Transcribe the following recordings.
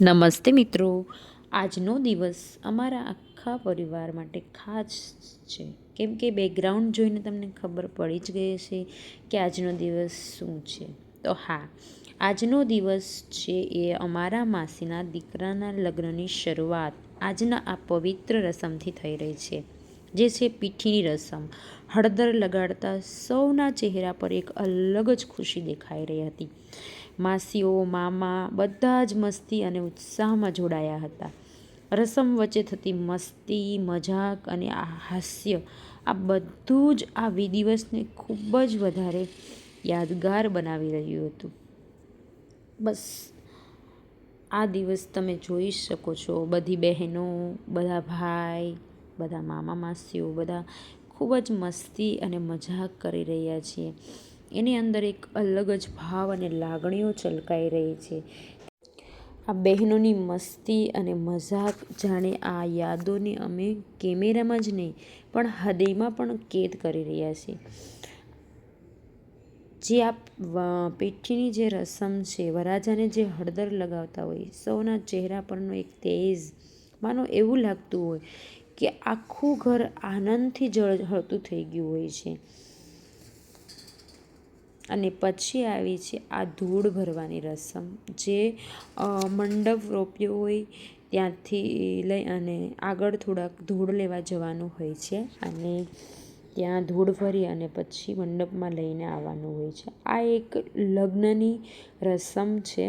નમસ્તે મિત્રો, આજનો દિવસ અમારા આખા પરિવાર માટે ખાસ છે. કેમ કે બેકગ્રાઉન્ડ જોઈને તમને ખબર પડી જ ગઈ છે કે આજનો દિવસ શું છે. તો હા, આજનો દિવસ છે એ અમારા માસીના દીકરાના લગ્નની શરૂઆત આજના આ પવિત્ર રસમથી થઈ રહી છે, જે છે પીઠીની રસમ. હળદર લગાડતા સૌના ચહેરા પર એક અલગ જ ખુશી દેખાઈ રહી હતી. માસીઓ, મામા બધા જ મસ્તી અને ઉત્સાહમાં જોડાયા હતા. રસમ વચ્ચે થતી મસ્તી, મજાક અને આ હાસ્ય, આ બધું જ આ દિવસને ખૂબ જ વધારે યાદગાર બનાવી રહ્યું હતું. બસ આ દિવસ તમે જોઈ શકો છો, બધી બહેનો, બધા ભાઈ, બધા મામા માસીઓ, બધા ખૂબ જ મસ્તી અને મજાક કરી રહ્યા છીએ. એની અંદર એક અલગ જ ભાવ અને લાગણીઓ છલકાઈ રહી છે. આ બહેનોની મસ્તી અને મજાક જાણે આ યાદોને અમે કેમેરામાં જ નહીં પણ હૃદયમાં પણ કેદ કરી રહ્યા છીએ. જે આ પીઠીની જે રસમ છે, વરરાજાને જે હળદર લગાવતા હોય, સૌના ચહેરા પરનો એક તેજ, માનો એવું લાગતું હોય કે આખું ઘર આનંદથી ઝળહળતું થઈ ગયું હોય છે. અને પછી આવી છે આ ધૂળ ભરવાની રસમ, જે મંડપ રોપ્યો હોય ત્યાંથી લઈ અને આગળ થોડાક ધૂળ લેવા જવાનું હોય છે અને ત્યાં ધૂળ ભરી અને પછી મંડપમાં લઈને આવવાનું હોય છે. આ એક લગ્નની રસમ છે,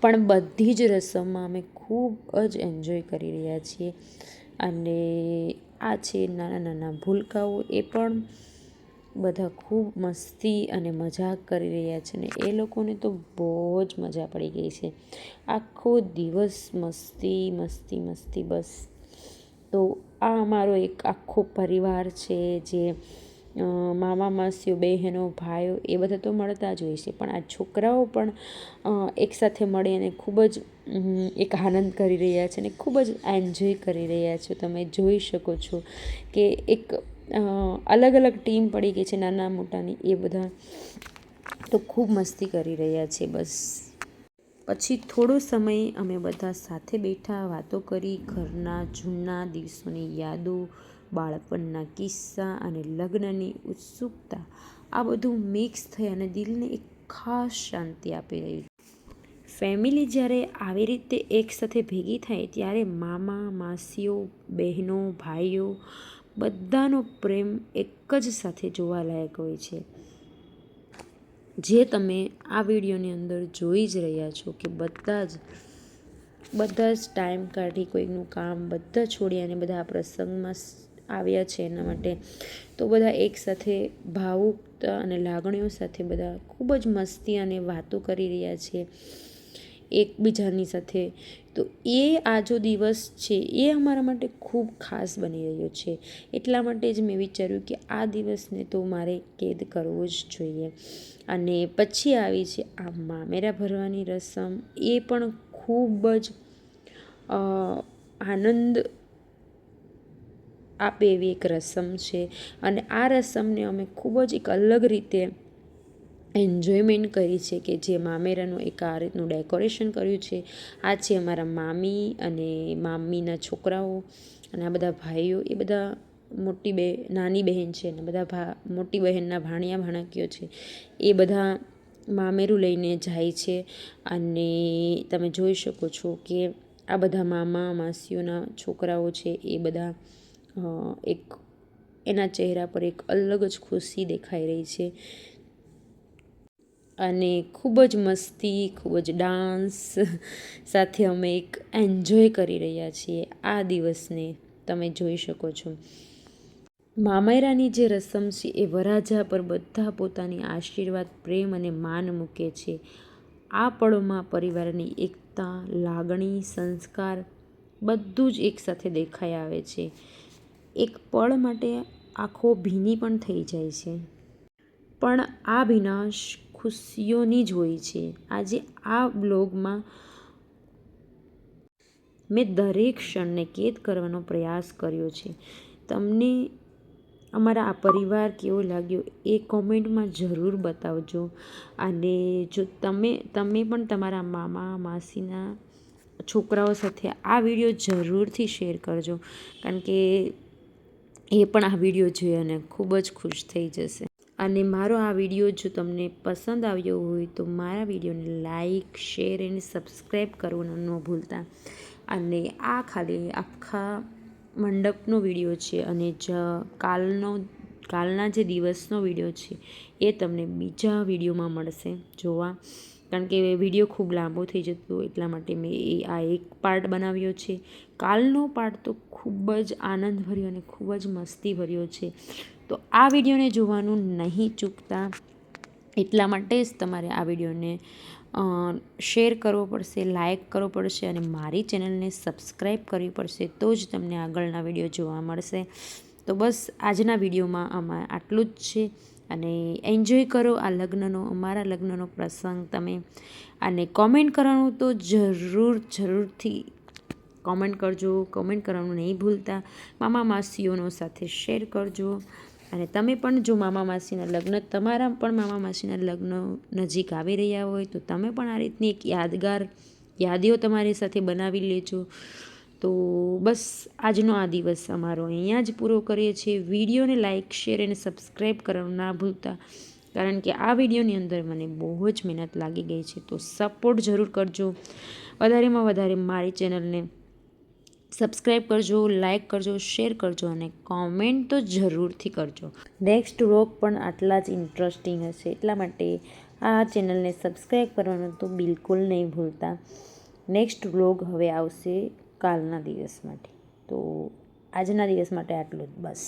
પણ બધી જ રસમમાં અમે ખૂબ જ એન્જોય કરી રહ્યા છીએ. અને આ છે નાના નાના ભૂલકાઓ, એ પણ બધા ખૂબ મસ્તી અને મજાક કરી રહ્યા છે ને એ લોકોને તો બહુ જ મજા પડી ગઈ છે. આખો દિવસ મસ્તી મસ્તી મસ્તી બસ. તો આ અમારો એક આખો પરિવાર છે, જે મામા માસીઓ, બહેનો, ભાઈઓ એ બધા તો મળતા જ હોય છે, પણ આ છોકરાઓ પણ એકસાથે મળી અને ખૂબ જ એક આનંદ કરી રહ્યા છે અને ખૂબ જ એન્જોય કરી રહ્યા છો. તમે જોઈ શકો છો કે એક અલગ અલગ ટીમ પડી ગઈ છે, નાના મોટાની, એ બધા તો ખૂબ મસ્તી કરી રહ્યા છે. બસ પછી થોડો સમય અમે બધા સાથે બેઠા, વાતો કરી, ઘરના જૂના દિવસોની યાદો, બાળપણના કિસ્સા અને લગ્નની ઉત્સુકતા, આ બધું મિક્સ થઈ અને દિલને એક ખાસ શાંતિ આપી રહ્યું. ફેમિલી જ્યારે આવી રીતે એકસાથે ભેગી થાય ત્યારે મામા માસીઓ, બહેનો, ભાઈઓ બધાનો પ્રેમ એક જ સાથે જોવાલાયક હોય છે, જે તમે આ વિડીયોની અંદર જોઈ જ રહ્યા છો કે બધા જ ટાઈમ કાઢી, કોઈનું કામ બધા છોડી અને બધા આ પ્રસંગમાં આવ્યા છે એના માટે. તો બધા એકસાથે ભાવુકતા અને લાગણીઓ સાથે બધા ખૂબ જ મસ્તી અને વાતો કરી રહ્યા છે એકબીજાની સાથે. તો એ આજો દિવસ છે એ અમારા માટે ખૂબ ખાસ બની રહ્યો છે. એટલા માટે જ મેં વિચાર્યું કે આ દિવસને તો મારે કેદ કરવો જ જોઈએ. અને પછી આવી છે આ મામેરા ભરવાની રસમ, એ પણ ખૂબ જ આનંદ આપે એવી એક રસમ છે. અને આ રસમને અમે ખૂબ જ એક અલગ રીતે એન્જોયમેન્ટ કરી છે, કે જે મામેરાનું એક આ રીતનું ડેકોરેશન કર્યું છે. આ છે અમારા મામી અને મામીના છોકરાઓ અને આ બધા ભાઈઓ, એ બધા નાની બહેન છે અને બધા મોટી બહેનના ભાણિયા ભાણકીઓ છે, એ બધા મામેરું લઈને જાય છે. અને તમે જોઈ શકો છો કે આ બધા મામા માસીઓના છોકરાઓ છે, એ બધા એક એના ચહેરા પર એક અલગ જ ખુશી દેખાઈ રહી છે. અને ખૂબ જ મસ્તી, ખૂબ જ ડાન્સ સાથે અમે એક એન્જોય કરી રહ્યા છીએ આ દિવસને. તમે જોઈ શકો છો મામેરાની જે રસમ છે એ વરરાજા પર બધા પોતાની આશીર્વાદ, પ્રેમ અને માન મૂકે છે. આ પળોમાં પરિવારની એકતા, લાગણી, સંસ્કાર બધું જ એકસાથે દેખાઈ આવે છે. એક પળ માટે આંખો ભીની પણ થઈ જાય છે, પણ આ ભીનાશ ખુશીઓની જ હોય છે. આજે આ બ્લોગમાં મેં દરેક ક્ષણને કેદ કરવાનો પ્રયાસ કર્યો છે. તમને અમારા આ પરિવાર કેવો લાગ્યો એ કોમેન્ટમાં જરૂર બતાવજો. અને જો તમે પણ તમારા મામા માસીના છોકરાઓ સાથે આ વિડીયો જરૂરથી શેર કરજો, કારણ કે એ પણ આ વિડીયો જોઈ અને ખૂબ જ ખુશ થઈ જશે. અને મારો આ વિડીયો જો તમને પસંદ આવ્યો હોય તો મારા વિડીયોને લાઈક, શેર અને સબસ્ક્રાઈબ કરવાનું ન ભૂલતા. અને આ ખાલી આખા મંડપનો વિડીયો છે, અને કાલના જે દિવસનો વિડીયો છે એ તમને બીજા વિડીયોમાં મળશે જોવા, કારણ કે વિડીયો ખૂબ લાંબો થઈ જતો એટલા માટે મેં આ એક પાર્ટ બનાવ્યો છે. કાલનો પાર્ટ તો ખૂબ જ આનંદભર્યો અને ખૂબ જ મસ્તીભર્યો છે, તો આ વિડીયોને જોવાનું નહીં ચૂકતા. એટલા માટે જ તમારે આ વિડીયોને શેર કરવો પડશે, લાઈક કરવો પડશે અને મારી ચેનલને સબસ્ક્રાઈબ કરવી પડશે, તો જ તમને આગળના વિડીયો જોવા મળશે. તો બસ આજના વિડીયોમાં આમાં આટલું જ છે. અને એન્જોય કરો આ અમારા લગ્નનો પ્રસંગ તમે. અને કોમેન્ટ કરવાનું તો જરૂરથી કોમેન્ટ કરજો. કોમેન્ટ કરવાનું નહીં ભૂલતા. મામા માસીઓનો સાથે શેર કરજો. અને તમે પણ જો તમારા પણ મામા માસીના લગ્ન નજીક આવી રહ્યા હોય તો તમે પણ આ રીતની એક યાદીઓ તમારી સાથે બનાવી લેજો. તો બસ આજનો આ દિવસ અમારો અહીંયા જ પૂરો કરીએ છીએ. વિડીયોને લાઈક, શેર અને સબસ્ક્રાઈબ કરવાનું ના ભૂલતા, કારણ કે આ વિડીયોની અંદર મને બહુ જ મહેનત લાગી ગઈ છે. તો સપોર્ટ જરૂર કરજો. વધારેમાં વધારે મારી ચેનલને સબસ્ક્રાઈબ કરજો, લાઈક કરજો, શેર કરજો અને કોમેન્ટ તો જરૂરથી કરજો. નેક્સ્ટ વ્લોગ પણ આટલા જ ઇન્ટરેસ્ટિંગ હશે, એટલા માટે આ ચેનલને સબસ્ક્રાઈબ કરવાનું તો બિલકુલ નહીં ભૂલતા. નેક્સ્ટ વ્લોગ હવે આવશે કાલના દિવસ માટે. તો આજના દિવસ માટે આટલું જ બસ.